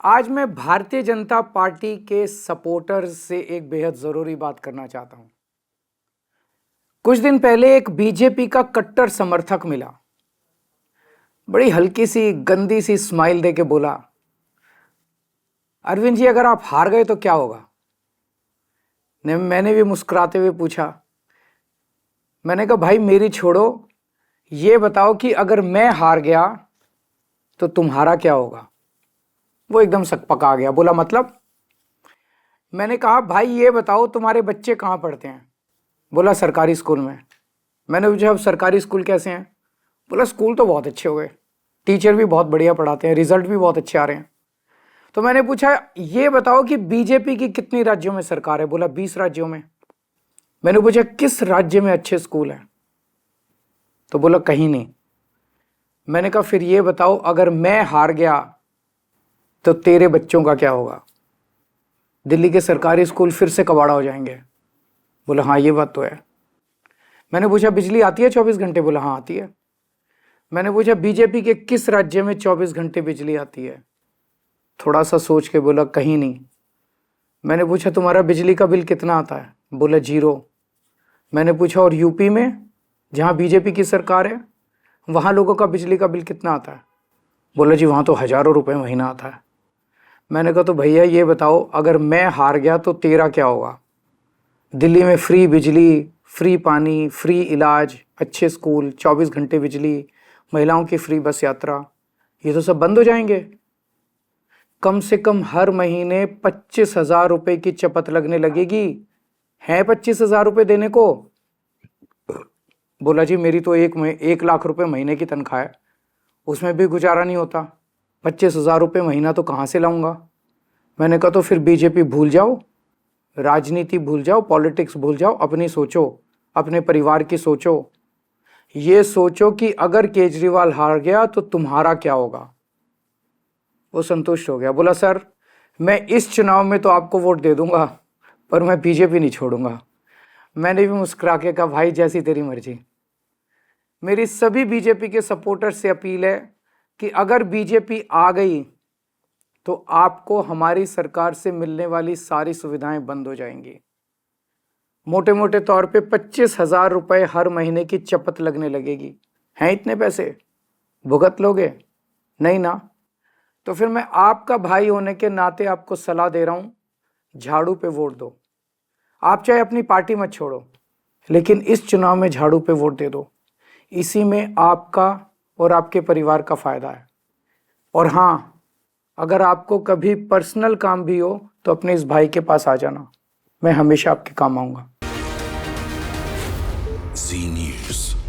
आज मैं भारतीय जनता पार्टी के सपोर्टर्स से एक बेहद जरूरी बात करना चाहता हूं। कुछ दिन पहले एक बीजेपी का कट्टर समर्थक मिला, बड़ी हल्की सी गंदी सी स्माइल देके बोला, अरविंद जी अगर आप हार गए तो क्या होगा। मैंने भी मुस्कुराते हुए पूछा, मैंने कहा भाई मेरी छोड़ो, ये बताओ कि अगर मैं हार गया तो तुम्हारा क्या होगा। वो एकदम सकपका गया, बोला मतलब। मैंने कहा भाई ये बताओ तुम्हारे बच्चे कहाँ पढ़ते हैं। बोला सरकारी स्कूल में। मैंने पूछा अब सरकारी स्कूल कैसे हैं। बोला स्कूल तो बहुत अच्छे हो गए, टीचर भी बहुत बढ़िया पढ़ाते हैं, रिजल्ट भी बहुत अच्छे आ रहे हैं। तो मैंने पूछा ये बताओ कि बीजेपी की कितनी राज्यों में सरकार है। बोला 20 राज्यों में। मैंने पूछा किस राज्य में अच्छे स्कूल हैं, तो बोला कहीं नहीं। मैंने कहा फिर ये बताओ अगर मैं हार गया तो तेरे बच्चों का क्या होगा। दिल्ली के सरकारी स्कूल फिर से कबाड़ा हो जाएंगे। बोला हाँ ये बात तो है। मैंने पूछा बिजली आती है 24 घंटे। बोला हाँ आती है। मैंने पूछा बीजेपी के किस राज्य में 24 घंटे बिजली आती है। थोड़ा सा सोच के बोला कहीं नहीं। मैंने पूछा तुम्हारा बिजली का बिल कितना आता है। बोला 0। मैंने पूछा और यूपी में जहाँ बीजेपी की सरकार है वहाँ लोगों का बिजली का बिल कितना आता है। बोला जी वहाँ तो हज़ारों रुपये महीना आता है। मैंने कहा तो भैया ये बताओ अगर मैं हार गया तो तेरा क्या होगा। दिल्ली में फ्री बिजली, फ्री पानी, फ्री इलाज, अच्छे स्कूल, 24 घंटे बिजली, महिलाओं की फ्री बस यात्रा, ये तो सब बंद हो जाएंगे। कम से कम हर महीने 25,000 रुपये की चपत लगने लगेगी। है 25,000 रुपये देने को। बोला जी मेरी तो 1 लाख रुपये महीने की तनख्वाह है, उसमें भी गुजारा नहीं होता, 25,000 रुपये महीना तो कहाँ से लाऊंगा। मैंने कहा तो फिर बीजेपी भूल जाओ, राजनीति भूल जाओ, पॉलिटिक्स भूल जाओ, अपनी सोचो, अपने परिवार की सोचो। ये सोचो कि अगर केजरीवाल हार गया तो तुम्हारा क्या होगा। वो संतुष्ट हो गया। बोला सर मैं इस चुनाव में तो आपको वोट दे दूंगा पर मैं बीजेपी नहीं छोड़ूंगा। मैंने भी मुस्कुरा के कहा भाई जैसी तेरी मर्जी। मेरी सभी बीजेपी के सपोर्टर्स से अपील है कि अगर बीजेपी आ गई तो आपको हमारी सरकार से मिलने वाली सारी सुविधाएं बंद हो जाएंगी। मोटे मोटे तौर पे 25,000 रुपये हर महीने की चपत लगने लगेगी। हैं इतने पैसे, भुगत लोगे? नहीं ना। तो फिर मैं आपका भाई होने के नाते आपको सलाह दे रहा हूं, झाड़ू पे वोट दो। आप चाहे अपनी पार्टी मत छोड़ो, लेकिन इस चुनाव में झाड़ू पे वोट दे दो। इसी में आपका और आपके परिवार का फायदा है। और हाँ, अगर आपको कभी पर्सनल काम भी हो तो अपने इस भाई के पास आ जाना, मैं हमेशा आपके काम आऊंगा। जी न्यूज़।